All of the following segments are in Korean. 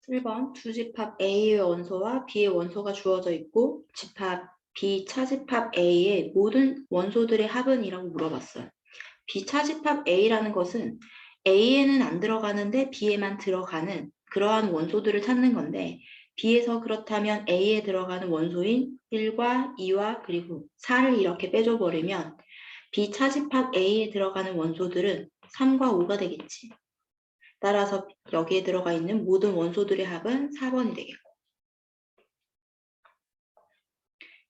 1번 두 집합 A의 원소와 B의 원소가 주어져 있고 집합 B 차집합 A의 모든 원소들의 합은 이라고 물어봤어요. B 차집합 A라는 것은 A에는 안 들어가는데 B에만 들어가는 그러한 원소들을 찾는 건데 B에서 그렇다면 A에 들어가는 원소인 1과 2와 그리고 4를 이렇게 빼줘버리면 B 차집합 A에 들어가는 원소들은 3과 5가 되겠지. 따라서 여기에 들어가 있는 모든 원소들의 합은 4번이 되겠고.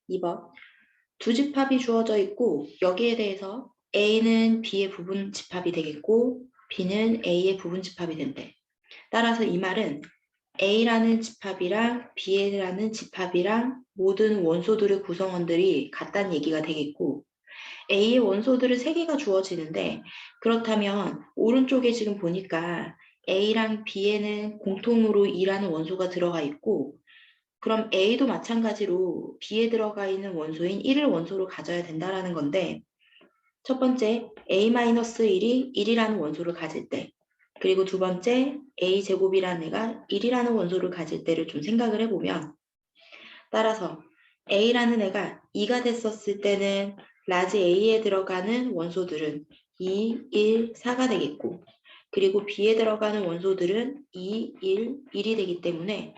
2번 두 집합이 주어져 있고 여기에 대해서 A는 B의 부분 집합이 되겠고 B는 A의 부분 집합이 된대. 따라서 이 말은 A라는 집합이랑 B라는 집합이랑 모든 원소들의 구성원들이 같다는 얘기가 되겠고 A의 원소들은 3개가 주어지는데 그렇다면 오른쪽에 지금 보니까 A랑 B에는 공통으로 2라는 원소가 들어가 있고 그럼 A도 마찬가지로 B에 들어가 있는 원소인 1을 원소로 가져야 된다는 건데 첫 번째 A-1이 1이라는 원소를 가질 때 그리고 두 번째 A제곱이라는 애가 1이라는 원소를 가질 때를 좀 생각을 해보면 따라서 A라는 애가 2가 됐었을 때는 라지 A에 들어가는 원소들은 2, 1, 4가 되겠고 그리고 B에 들어가는 원소들은 2, 1, 1이 되기 때문에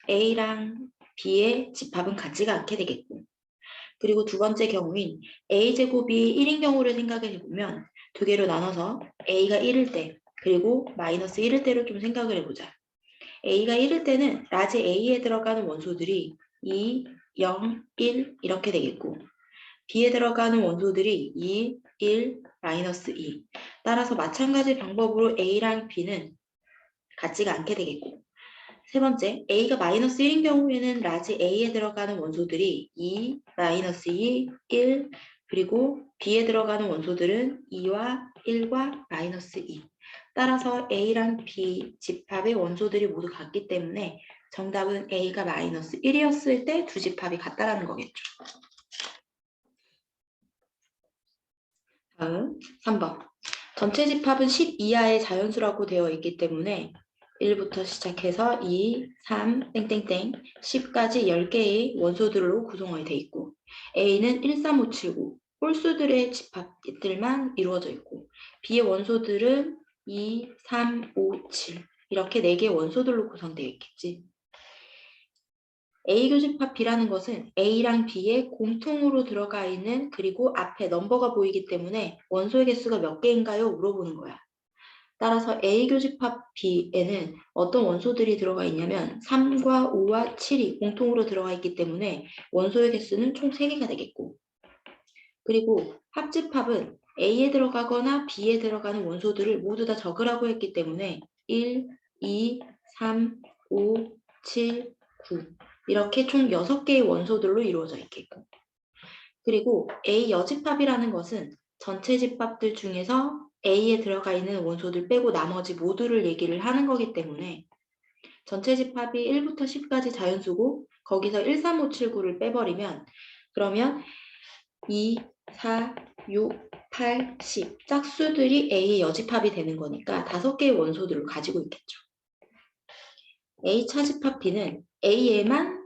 A랑 B의 집합은 같지가 않게 되겠고 그리고 두 번째 경우인 A제곱이 1인 경우를 생각해 보면 두 개로 나눠서 A가 1일 때 그리고 마이너스 1일 때를 좀 생각을 해보자. A가 1일 때는 라지 A에 들어가는 원소들이 2, 0, 1 이렇게 되겠고 B에 들어가는 원소들이 2, 1, 마이너스 2 따라서 마찬가지 방법으로 A랑 B는 같지가 않게 되겠고 세 번째, A가 마이너스 1인 경우에는 라지 A에 들어가는 원소들이 2, 마이너스 2, 1 그리고 B에 들어가는 원소들은 2와 1과 마이너스 2 따라서 A랑 B 집합의 원소들이 모두 같기 때문에 정답은 A가 마이너스 1이었을 때 두 집합이 같다라는 거겠죠. 다음 3번 전체 집합은 10 이하의 자연수라고 되어 있기 때문에 1부터 시작해서 2, 3, 땡땡땡 10까지 10개의 원소들로 구성이 되어 있고 A는 1, 3, 5, 7, 9 홀수들의 집합들만 이루어져 있고 B의 원소들은 2, 3, 5, 7 이렇게 4개의 원소들로 구성되어 있겠지. A 교집합 B라는 것은 A랑 B에 공통으로 들어가 있는 그리고 앞에 넘버가 보이기 때문에 원소의 개수가 몇 개인가요? 물어보는 거야. 따라서 A 교집합 B에는 어떤 원소들이 들어가 있냐면 3과 5와 7이 공통으로 들어가 있기 때문에 원소의 개수는 총 3개가 되겠고 그리고 합집합은 A에 들어가거나 B에 들어가는 원소들을 모두 다 적으라고 했기 때문에 1, 2, 3, 5, 7, 9 이렇게 총 6개의 원소들로 이루어져 있겠고 그리고 A 여집합이라는 것은 전체 집합들 중에서 A에 들어가 있는 원소들 빼고 나머지 모두를 얘기를 하는 거기 때문에 전체 집합이 1부터 10까지 자연수고 거기서 1, 3, 5, 7, 9를 빼버리면 그러면 2, 4, 6, 8, 10 짝수들이 A의 여집합이 되는 거니까 5개의 원소들을 가지고 있겠죠. A 차집합 B는 A에만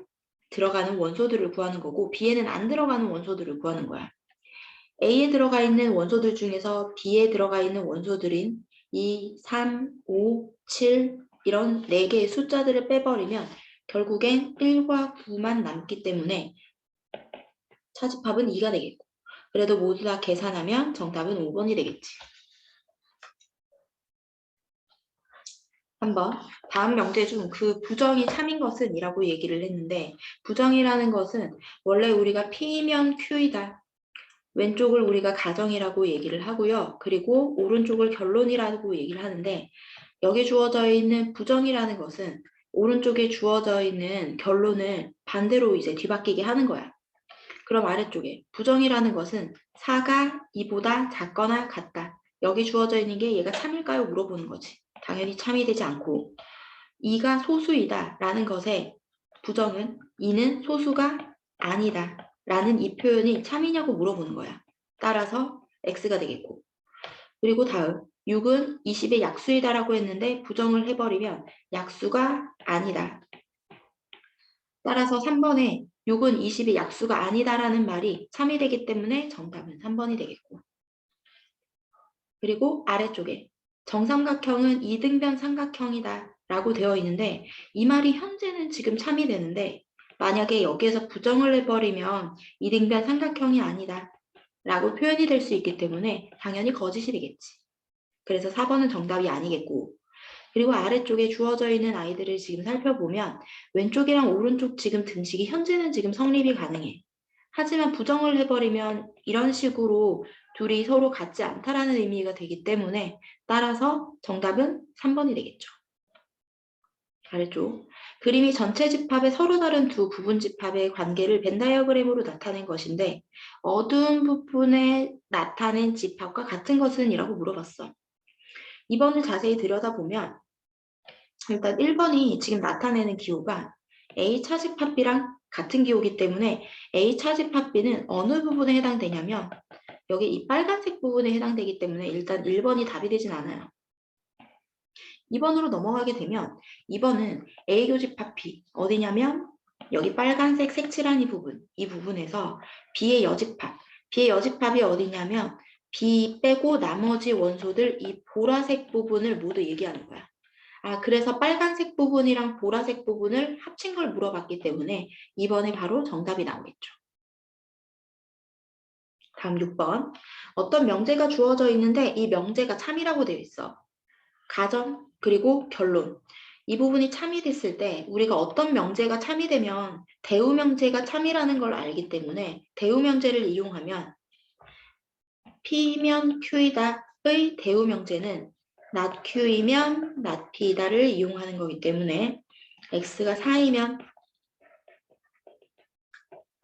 들어가는 원소들을 구하는 거고 B에는 안 들어가는 원소들을 구하는 거야. A에 들어가 있는 원소들 중에서 B에 들어가 있는 원소들인 2, 3, 5, 7 이런 4개의 숫자들을 빼버리면 결국엔 1과 9만 남기 때문에 차집합은 2가 되겠고 그래도 모두 다 계산하면 정답은 5번이 되겠지. 3번 다음 명제 중 그 부정이 참인 것은 이라고 얘기를 했는데 부정이라는 것은 원래 우리가 P면 Q이다. 왼쪽을 우리가 가정이라고 얘기를 하고요. 그리고 오른쪽을 결론이라고 얘기를 하는데 여기 주어져 있는 부정이라는 것은 오른쪽에 주어져 있는 결론을 반대로 이제 뒤바뀌게 하는 거야. 그럼 아래쪽에 부정이라는 것은 4가 2보다 작거나 같다. 여기 주어져 있는 게 얘가 참일까요? 물어보는 거지. 당연히 참이 되지 않고 2가 소수이다 라는 것에 부정은 2는 소수가 아니다 라는 이 표현이 참이냐고 물어보는 거야. 따라서 X가 되겠고 그리고 다음 6은 20의 약수이다라고 했는데 부정을 해버리면 약수가 아니다. 따라서 3번에 6은 20의 약수가 아니다라는 말이 참이 되기 때문에 정답은 3번이 되겠고. 그리고 아래쪽에 정삼각형은 이등변 삼각형이다 라고 되어 있는데 이 말이 현재는 지금 참이 되는데 만약에 여기에서 부정을 해버리면 이등변 삼각형이 아니다 라고 표현이 될 수 있기 때문에 당연히 거짓이 되겠지. 그래서 4번은 정답이 아니겠고, 그리고 아래쪽에 주어져 있는 아이들을 지금 살펴보면 왼쪽이랑 오른쪽 지금 등식이 현재는 지금 성립이 가능해. 하지만 부정을 해버리면 이런 식으로 둘이 서로 같지 않다라는 의미가 되기 때문에 따라서 정답은 3번이 되겠죠. 아래쪽. 그림이 전체 집합의 서로 다른 두 부분 집합의 관계를 벤 다이어그램으로 나타낸 것인데 어두운 부분에 나타낸 집합과 같은 것은? 이라고 물어봤어. 2번을 자세히 들여다보면 일단 1번이 지금 나타내는 기호가 A 차집합 B랑 같은 기호이기 때문에 A 차집합 B는 어느 부분에 해당되냐면 여기 이 빨간색 부분에 해당되기 때문에 일단 1번이 답이 되진 않아요. 2번으로 넘어가게 되면 2번은 A 교집합 B 어디냐면 여기 빨간색 색칠한 이 부분, 이 부분에서 B의 여집합이 어디냐면 B 빼고 나머지 원소들 이 보라색 부분을 모두 얘기하는 거야. 그래서 빨간색 부분이랑 보라색 부분을 합친 걸 물어봤기 때문에 2번에 바로 정답이 나오겠죠. 다음 6번. 어떤 명제가 주어져 있는데 이 명제가 참이라고 되어 있어. 가정 그리고 결론. 이 부분이 참이 됐을 때 우리가 어떤 명제가 참이 되면 대우 명제가 참이라는 걸 알기 때문에 대우 명제를 이용하면 P면 Q이다의 대우 명제는 not Q이면 not P다를 이용하는 거기 때문에 x가 4이면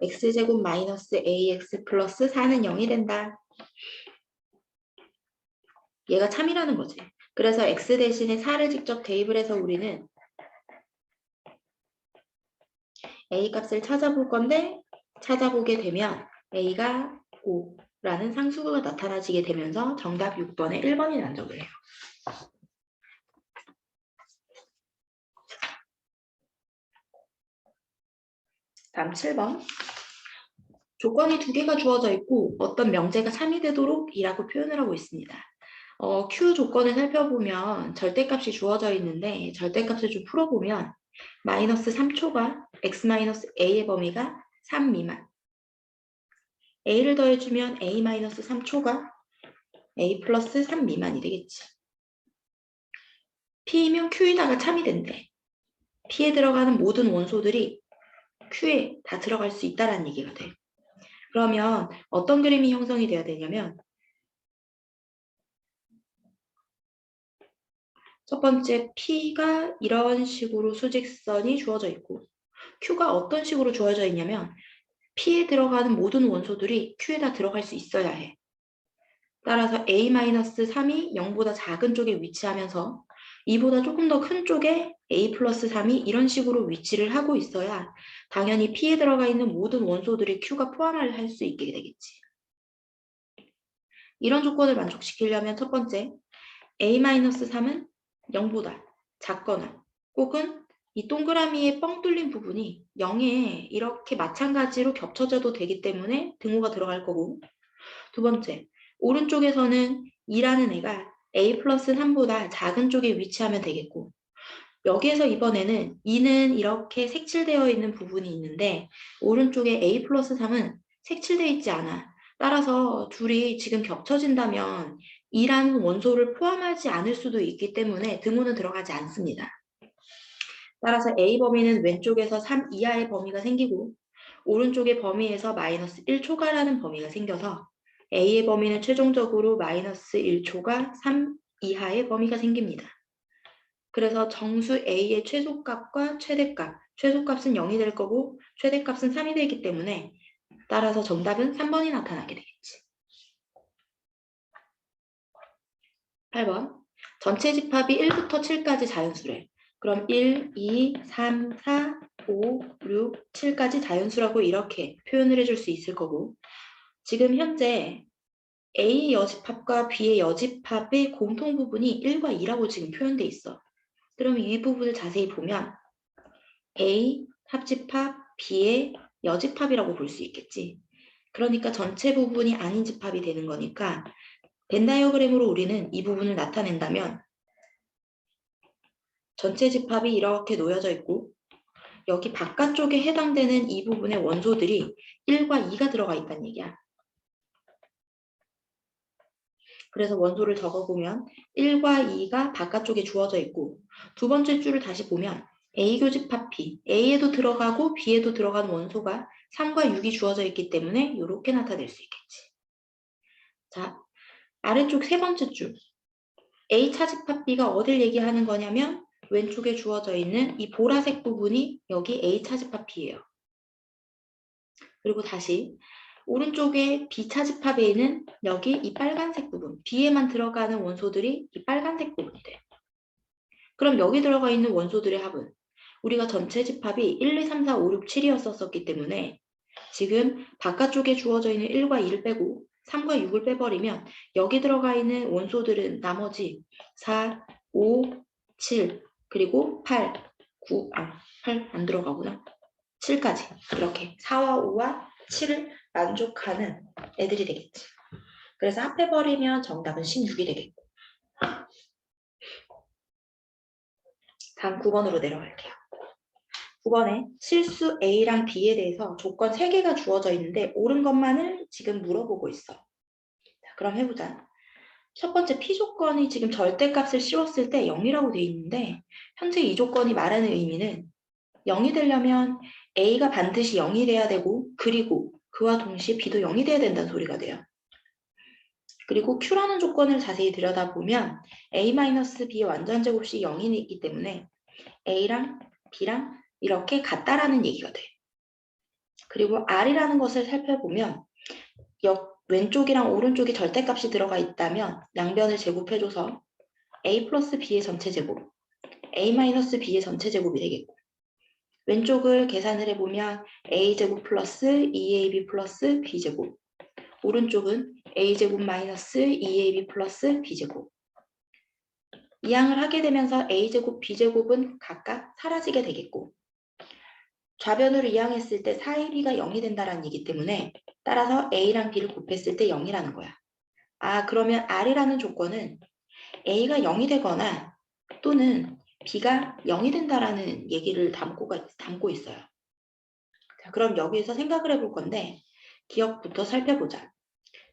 x제곱 마이너스 ax 플러스 4는 0이 된다. 얘가 참이라는 거지. 그래서 x 대신에 4를 직접 대입을 해서 우리는 a 값을 찾아볼 건데 찾아보게 되면 a가 5라는 상수가 나타나지게 되면서 정답 6번에 1번이 난적을 해요. 다음 7번. 조건이 두 개가 주어져 있고 어떤 명제가 참이 되도록 이라고 표현을 하고 있습니다. Q 조건을 살펴보면 절대값이 주어져 있는데 절대값을 좀 풀어보면 마이너스 3초가 x 마이너스 a의 범위가 3 미만 a를 더해주면 a 마이너스 3초가 a 플러스 3 미만이 되겠지. P이면 Q에다가 참이 된대. P에 들어가는 모든 원소들이 Q에 다 들어갈 수 있다는 얘기가 돼. 그러면 어떤 그림이 형성이 돼야 되냐면 첫 번째 P가 이런 식으로 수직선이 주어져 있고 Q가 어떤 식으로 주어져 있냐면 P에 들어가는 모든 원소들이 Q에다 들어갈 수 있어야 해. 따라서 A-3이 0보다 작은 쪽에 위치하면서 이보다 조금 더 큰 쪽에 A 플러스 3이 이런 식으로 위치를 하고 있어야 당연히 P에 들어가 있는 모든 원소들이 Q가 포함을 할 수 있게 되겠지. 이런 조건을 만족시키려면 첫 번째 A-3은 0보다 작거나 혹은 이 동그라미의 뻥 뚫린 부분이 0에 이렇게 마찬가지로 겹쳐져도 되기 때문에 등호가 들어갈 거고 두 번째, 오른쪽에서는 2라는 애가 A 플러스 3보다 작은 쪽에 위치하면 되겠고 여기에서 이번에는 2는 이렇게 색칠되어 있는 부분이 있는데 오른쪽에 A 플러스 3은 색칠되어 있지 않아. 따라서 둘이 지금 겹쳐진다면 2라는 원소를 포함하지 않을 수도 있기 때문에 등호는 들어가지 않습니다. 따라서 A 범위는 왼쪽에서 3 이하의 범위가 생기고 오른쪽의 범위에서 마이너스 1초가라는 범위가 생겨서 A의 범위는 최종적으로 마이너스 1초가 3 이하의 범위가 생깁니다. 그래서 정수 A의 최소값과 최대값, 최소값은 0이 될 거고 최대값은 3이 되기 때문에 따라서 정답은 3번이 나타나게 되겠지. 8번. 전체 집합이 1부터 7까지 자연수래. 그럼 1, 2, 3, 4, 5, 6, 7까지 자연수라고 이렇게 표현을 해줄 수 있을 거고 지금 현재 A의 여집합과 B의 여집합의 공통 부분이 1과 2라고 지금 표현돼 있어. 그러면 이 부분을 자세히 보면 A 합집합, B의 여집합이라고 볼 수 있겠지. 그러니까 전체 부분이 아닌 집합이 되는 거니까 벤 다이어그램으로 우리는 이 부분을 나타낸다면 전체 집합이 이렇게 놓여져 있고 여기 바깥쪽에 해당되는 이 부분의 원소들이 1과 2가 들어가 있다는 얘기야. 그래서 원소를 적어보면 1과 2가 바깥쪽에 주어져 있고 두 번째 줄을 다시 보면 A 교집합 B, A에도 들어가고 B에도 들어간 원소가 3과 6이 주어져 있기 때문에 이렇게 나타낼 수 있겠지. 자, 아래쪽 세 번째 줄 A 차집합 B가 어딜 얘기하는 거냐면 왼쪽에 주어져 있는 이 보라색 부분이 여기 A 차집합 B예요. 그리고 다시 오른쪽에 B 차집합 A는 여기 이 빨간색 부분, B에만 들어가는 원소들이 이 빨간색 부분이 돼. 그럼 여기 들어가 있는 원소들의 합은 우리가 전체 집합이 1, 2, 3, 4, 5, 6, 7이었었기 때문에 지금 바깥쪽에 주어져 있는 1과 2를 빼고 3과 6을 빼버리면 여기 들어가 있는 원소들은 나머지 4, 5, 7 그리고 8, 9, 8 안 들어가구나. 7까지 이렇게 4와 5와 7을 만족하는 애들이 되겠지. 그래서 합해버리면 정답은 16이 되겠고. 다음 9번으로 내려갈게요. 9번에 실수 A랑 B에 대해서 조건 3개가 주어져 있는데 옳은 것만을 지금 물어보고 있어. 자, 그럼 해보자. 첫 번째 P 조건이 지금 절대값을 씌웠을 때 0이라고 돼 있는데 현재 이 조건이 말하는 의미는 0이 되려면 A가 반드시 0이 돼야 되고 그리고 그와 동시에 B도 0이 돼야 된다는 소리가 돼요. 그리고 Q라는 조건을 자세히 들여다보면 A-B의 완전제곱식 0이 있기 때문에 A랑 B랑 이렇게 같다라는 얘기가 돼. 그리고 R이라는 것을 살펴보면 왼쪽이랑 오른쪽이 절대값이 들어가 있다면 양변을 제곱해줘서 A 플러스 B의 전체 제곱, A 마이너스 B의 전체 제곱이 되겠고 왼쪽을 계산을 해보면 A제곱 플러스 2AB 플러스 B제곱 오른쪽은 A제곱 마이너스 2AB 플러스 B제곱 이항을 하게 되면서 A제곱, B제곱은 각각 사라지게 되겠고 좌변으로 이항했을 때 4AB가 0이 된다는 얘기 때문에 따라서 A랑 B를 곱했을 때 0이라는 거야. 아, 그러면 R이라는 조건은 A가 0이 되거나 또는 B가 0이 된다라는 얘기를 담고 있어요. 자, 그럼 여기서 생각을 해볼 건데 기억부터 살펴보자.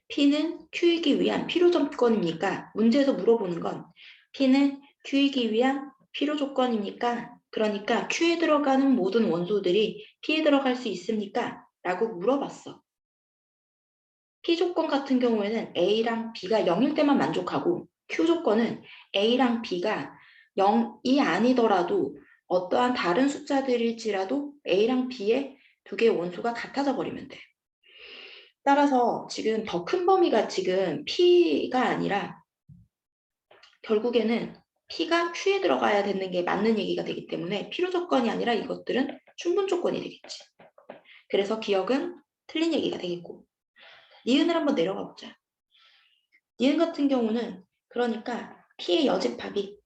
P는 Q이기 위한 필요 조건입니까? 문제에서 물어보는 건 P는 Q이기 위한 필요 조건입니까? 그러니까 Q에 들어가는 모든 원소들이 P에 들어갈 수 있습니까? 라고 물어봤어. P 조건 같은 경우에는 A랑 B가 0일 때만 만족하고 Q 조건은 A랑 B가 0이 아니더라도 어떠한 다른 숫자들일지라도 A랑 B의 두 개의 원소가 같아져 버리면 돼. 따라서 지금 더 큰 범위가 지금 P가 아니라 결국에는 P가 Q에 들어가야 되는 게 맞는 얘기가 되기 때문에 필요 조건이 아니라 이것들은 충분 조건이 되겠지. 그래서 기억은 틀린 얘기가 되겠고 니은을 한번 내려가 보자. 니은 같은 경우는 그러니까 P의 여집합이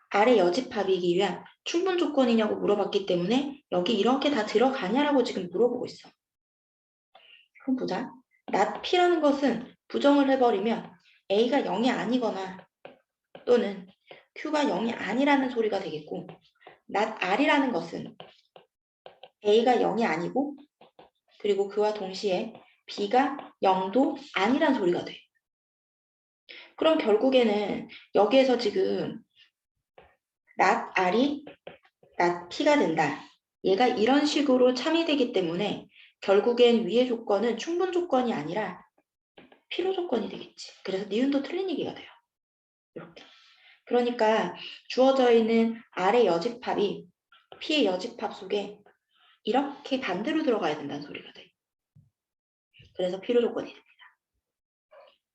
R의 여집합이기 위한 충분 조건이냐고 물어봤기 때문에 여기 이렇게 다 들어가냐라고 지금 물어보고 있어. 그럼 보자. not P라는 것은 부정을 해버리면 A가 0이 아니거나 또는 Q가 0이 아니라는 소리가 되겠고 not R이라는 것은 A가 0이 아니고 그리고 그와 동시에 B가 0도 아니란 소리가 돼. 그럼 결국에는 여기에서 지금 not R이 not P가 된다. 얘가 이런 식으로 참이되기 때문에 결국엔 위의 조건은 충분 조건이 아니라 필요 조건이 되겠지. 그래서 니은도 틀린 얘기가 돼요. 이렇게. 그러니까 주어져 있는 R의 여집합이 P의 여집합 속에 이렇게 반대로 들어가야 된다는 소리가 돼. 그래서 필요 조건이 됩니다.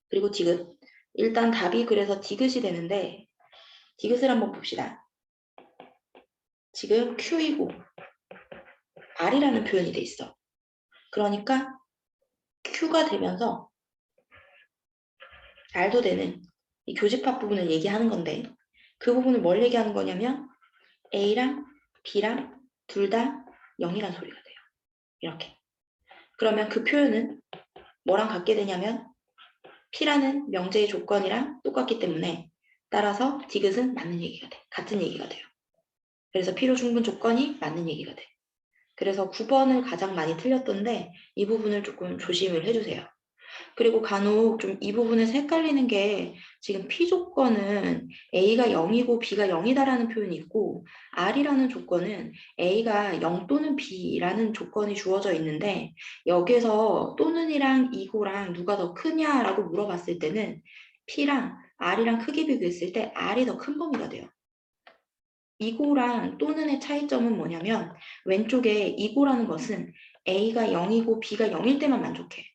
그리고 디귿. 일단 답이 그래서 디귿이 되는데 디귿을 한번 봅시다. 지금 Q이고 R이라는 표현이 돼 있어. 그러니까 Q가 되면서 R도 되는 이 교집합 부분을 얘기하는 건데 그 부분을 뭘 얘기하는 거냐면 A랑 B랑 둘 다 0이란 소리가 돼요. 이렇게. 그러면 그 표현은 뭐랑 같게 되냐면 P라는 명제의 조건이랑 똑같기 때문에 따라서 디귿은 맞는 얘기가 돼. 같은 얘기가 돼요. 그래서 필요 충분 조건이 맞는 얘기가 돼. 그래서 9번을 가장 많이 틀렸던데 이 부분을 조금 조심을 해주세요. 그리고 간혹 좀 이 부분에서 헷갈리는 게 지금 P 조건은 A가 0이고 B가 0이다라는 표현이 있고 R이라는 조건은 A가 0 또는 B라는 조건이 주어져 있는데 여기에서 또는이랑 이고랑 누가 더 크냐라고 물어봤을 때는 P랑 R이랑 크기 비교했을 때 R이 더 큰 범위가 돼요. 이고랑 또는의 차이점은 뭐냐면 왼쪽에 이고라는 것은 A가 0이고 B가 0일 때만 만족해.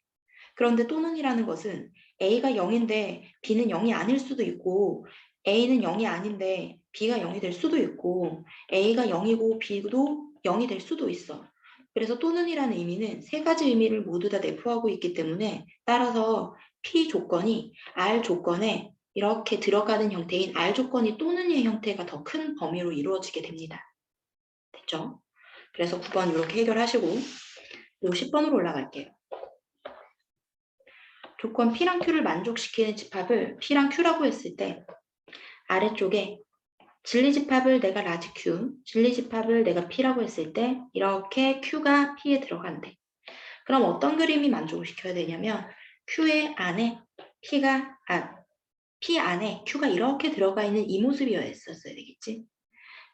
그런데 또는이라는 것은 A가 0인데 B는 0이 아닐 수도 있고 A는 0이 아닌데 B가 0이 될 수도 있고 A가 0이고 B도 0이 될 수도 있어. 그래서 또는이라는 의미는 세 가지 의미를 모두 다 내포하고 있기 때문에 따라서 P 조건이 R 조건에 이렇게 들어가는 형태인 R 조건이 또는의 형태가 더 큰 범위로 이루어지게 됩니다. 됐죠? 그래서 9번 이렇게 해결하시고 요 10번으로 올라갈게요. 조건 P랑 Q를 만족시키는 집합을 P랑 Q라고 했을 때 아래쪽에 진리집합을 내가 라지 Q, 진리집합을 내가 P라고 했을 때 이렇게 Q가 P에 들어간대. 그럼 어떤 그림이 만족을 시켜야 되냐면 Q의 안에 P 안에 Q가 이렇게 들어가 있는 이 모습이었어야 되겠지.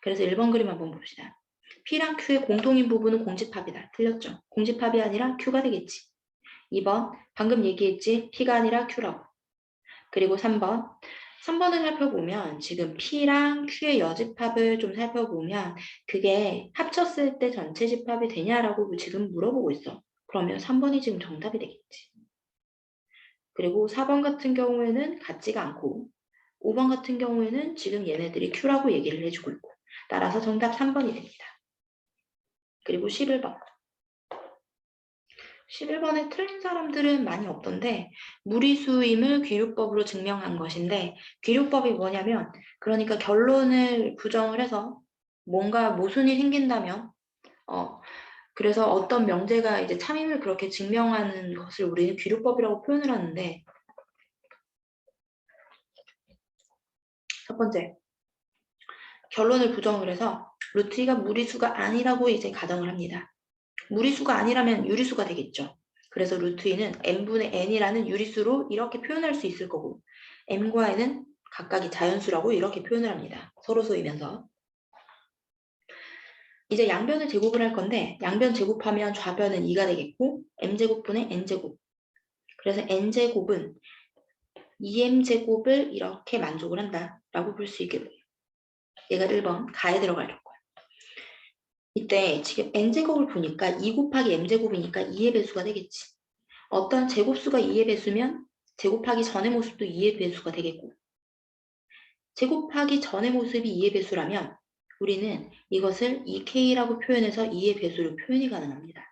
그래서 1번 그림 한번 봅시다. P랑 Q의 공통인 부분은 공집합이다. 틀렸죠? 공집합이 아니라 Q가 되겠지. 2번 방금 얘기했지? P가 아니라 Q라고. 그리고 3번을 살펴보면 지금 P랑 Q의 여집합을 좀 살펴보면 그게 합쳤을 때 전체 집합이 되냐라고 지금 물어보고 있어. 그러면 3번이 지금 정답이 되겠지. 그리고 4번 같은 경우에는 같지가 않고 5번 같은 경우에는 지금 얘네들이 Q라고 얘기를 해주고 있고 따라서 정답 3번이 됩니다. 그리고 11번. 11번에 틀린 사람들은 많이 없던데 무리수임을 귀류법으로 증명한 것인데 귀류법이 뭐냐면 그러니까 결론을 부정을 해서 뭔가 모순이 생긴다면 그래서 어떤 명제가 이제 참임을 그렇게 증명하는 것을 우리는 귀류법이라고 표현을 하는데 첫 번째 결론을 부정을 해서 루트 2가 무리수가 아니라고 이제 가정을 합니다. 무리수가 아니라면 유리수가 되겠죠. 그래서 루트 2는 n분의 n이라는 유리수로 이렇게 표현할 수 있을 거고 m과 n은 각각이 자연수라고 이렇게 표현을 합니다. 서로 쏘이면서. 이제 양변을 제곱을 할 건데 양변 제곱하면 좌변은 2가 되겠고 m제곱분의 n제곱. 그래서 n제곱은 2m제곱을 이렇게 만족을 한다라고 볼 수 있게 돼요. 얘가 1번 가에 들어갈 거야. 이때 지금 n제곱을 보니까 2 곱하기 m제곱이니까 2의 배수가 되겠지. 어떤 제곱수가 2의 배수면 제곱하기 전의 모습도 2의 배수가 되겠고 제곱하기 전의 모습이 2의 배수라면 우리는 이것을 2k라고 표현해서 2의 배수로 표현이 가능합니다.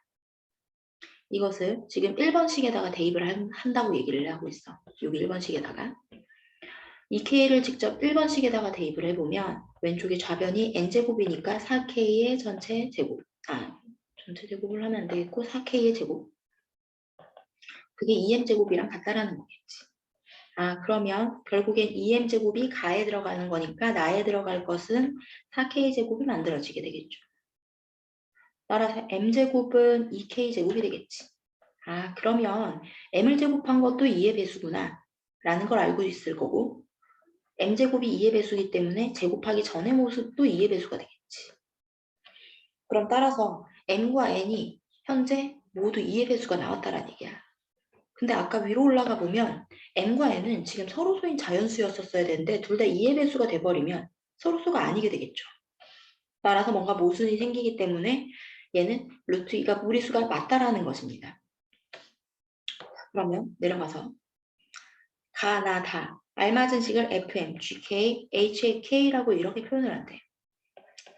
이것을 지금 1번식에다가 대입을 한다고 얘기를 하고 있어. 여기 1번식에다가 2k를 직접 1번식에다가 대입을 해보면 왼쪽에 좌변이 n제곱이니까 4k의 전체 제곱 전체 제곱을 하면 안 되겠고 4k의 제곱 그게 2m제곱이랑 같다라는 거겠지. 그러면 결국엔 2m제곱이 가에 들어가는 거니까 나에 들어갈 것은 4k제곱이 만들어지게 되겠죠. 따라서 m제곱은 2k제곱이 되겠지. 그러면 m을 제곱한 것도 2의 배수구나 라는 걸 알고 있을 거고 m제곱이 2의 배수이기 때문에 제곱하기 전의 모습도 2의 배수가 되겠지. 그럼 따라서 m과 n이 현재 모두 2의 배수가 나왔다라는 얘기야. 근데 아까 위로 올라가 보면 m과 n은 지금 서로소인 자연수였었어야 되는데 둘 다 2의 배수가 돼버리면 서로소가 아니게 되겠죠. 따라서 뭔가 모순이 생기기 때문에 얘는 루트 2가 무리수가 맞다라는 것입니다. 그러면 내려가서 가, 나, 다 알맞은 식을 fm, gk, hak라고 이렇게 표현을 한대.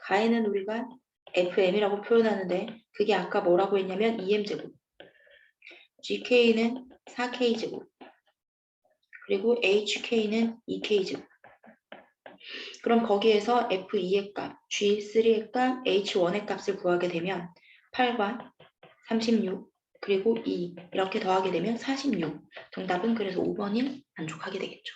가에는 우리가 fm이라고 표현하는데 그게 아까 뭐라고 했냐면 2m제곱 gk는 4k제곱 그리고 HK는 2K제곱. 그럼 거기에서 F2의 값, G3의 값, H1의 값을 구하게 되면 8과 36, 그리고 2 이렇게 더하게 되면 46. 정답은 그래서 5번이 만족하게 되겠죠.